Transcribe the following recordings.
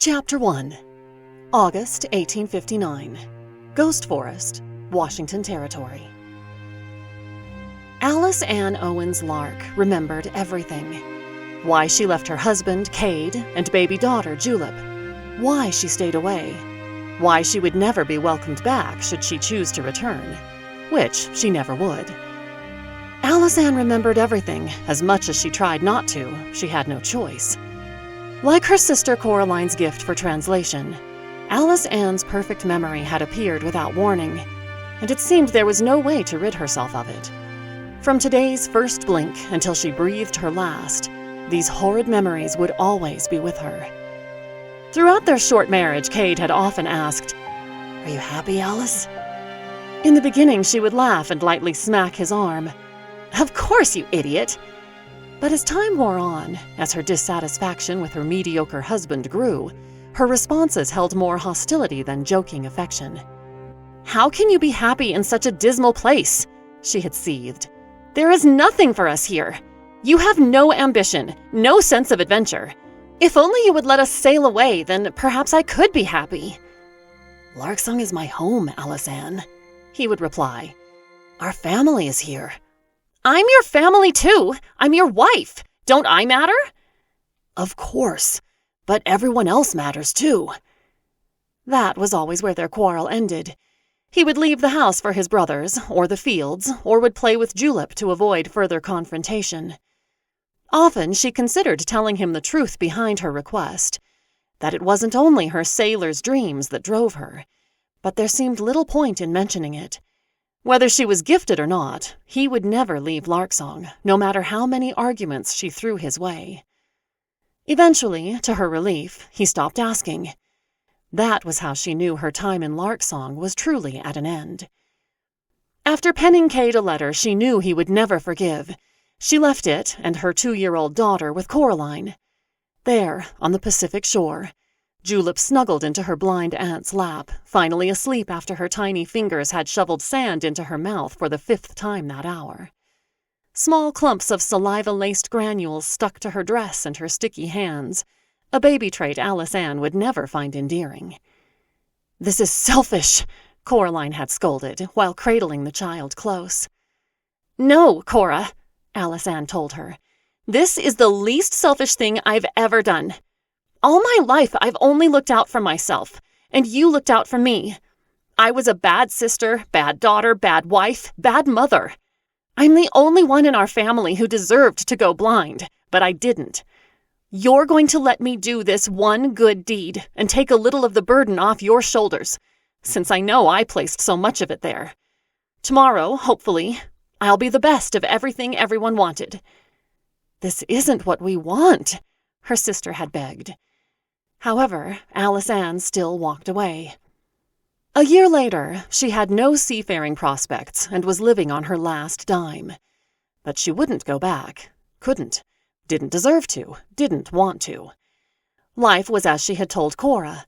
Chapter 1. August 1859. Ghost Forest, Washington Territory. Alice Ann Owens Lark remembered everything. Why she left her husband, Cade, and baby daughter, Julep. Why she stayed away. Why she would never be welcomed back should she choose to return, which she never would. Alice Ann remembered everything, as much as she tried not to. She had no choice. Like her sister Coraline's gift for translation, Alice Ann's perfect memory had appeared without warning, and it seemed there was no way to rid herself of it. From today's first blink until she breathed her last, these horrid memories would always be with her. Throughout their short marriage, Cade had often asked, "Are you happy, Alice?" In the beginning, she would laugh and lightly smack his arm. "Of course, you idiot!" But as time wore on, as her dissatisfaction with her mediocre husband grew, her responses held more hostility than joking affection. "How can you be happy in such a dismal place?" she had seethed. "There is nothing for us here. You have no ambition, no sense of adventure. If only you would let us sail away, then perhaps I could be happy." "Larksong is my home, Alice Ann," he would reply. "Our family is here." "I'm your family too. I'm your wife. Don't I matter?" "Of course, but everyone else matters too." That was always where their quarrel ended. He would leave the house for his brothers, or the fields, or would play with Julep to avoid further confrontation. Often she considered telling him the truth behind her request, that it wasn't only her sailor's dreams that drove her, but there seemed little point in mentioning it. Whether she was gifted or not, he would never leave Larksong, no matter how many arguments she threw his way. Eventually, to her relief, he stopped asking. That was how she knew her time in Larksong was truly at an end. After penning Cade a letter she knew he would never forgive, she left it and her 2-year-old daughter with Coraline. There, on the Pacific shore, Julep snuggled into her blind aunt's lap, finally asleep after her tiny fingers had shoveled sand into her mouth for the 5th time that hour. Small clumps of saliva-laced granules stuck to her dress and her sticky hands, a baby trait Alice Ann would never find endearing. "This is selfish," Coraline had scolded, while cradling the child close. "No, Cora," Alice Ann told her. "This is the least selfish thing I've ever done. All my life I've only looked out for myself, and you looked out for me. I was a bad sister, bad daughter, bad wife, bad mother. I'm the only one in our family who deserved to go blind, but I didn't. You're going to let me do this one good deed and take a little of the burden off your shoulders, since I know I placed so much of it there. Tomorrow, hopefully, I'll be the best of everything everyone wanted." "This isn't what we want," her sister had begged. However, Alice Ann still walked away. A year later, she had no seafaring prospects and was living on her last dime. But she wouldn't go back. Couldn't. Didn't deserve to. Didn't want to. Life was as she had told Cora.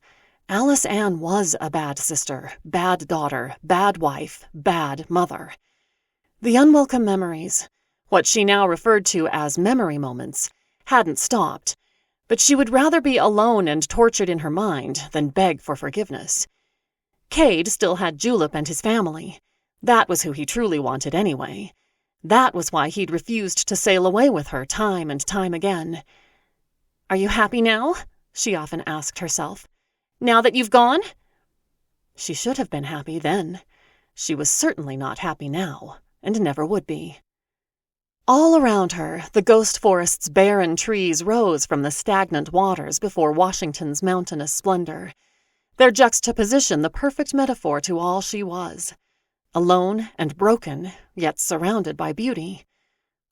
Alice Ann was a bad sister, bad daughter, bad wife, bad mother. The unwelcome memories, what she now referred to as memory moments, hadn't stopped, but she would rather be alone and tortured in her mind than beg for forgiveness. Cade still had Julep and his family. That was who he truly wanted anyway. That was why he'd refused to sail away with her time and time again. "Are you happy now?" she often asked herself. "Now that you've gone?" She should have been happy then. She was certainly not happy now, and never would be. All around her, the ghost forest's barren trees rose from the stagnant waters before Washington's mountainous splendor, their juxtaposition the perfect metaphor to all she was. Alone and broken, yet surrounded by beauty.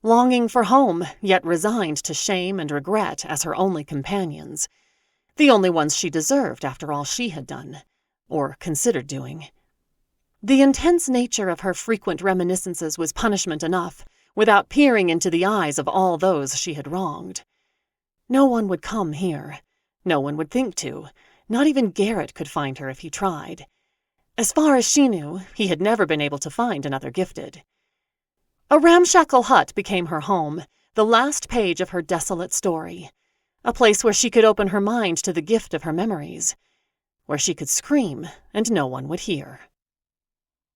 Longing for home, yet resigned to shame and regret as her only companions. The only ones she deserved after all she had done, or considered doing. The intense nature of her frequent reminiscences was punishment enough, without peering into the eyes of all those she had wronged. No one would come here. No one would think to. Not even Garrett could find her if he tried. As far as she knew, he had never been able to find another gifted. A ramshackle hut became her home, the last page of her desolate story. A place where she could open her mind to the gift of her memories, where she could scream and no one would hear.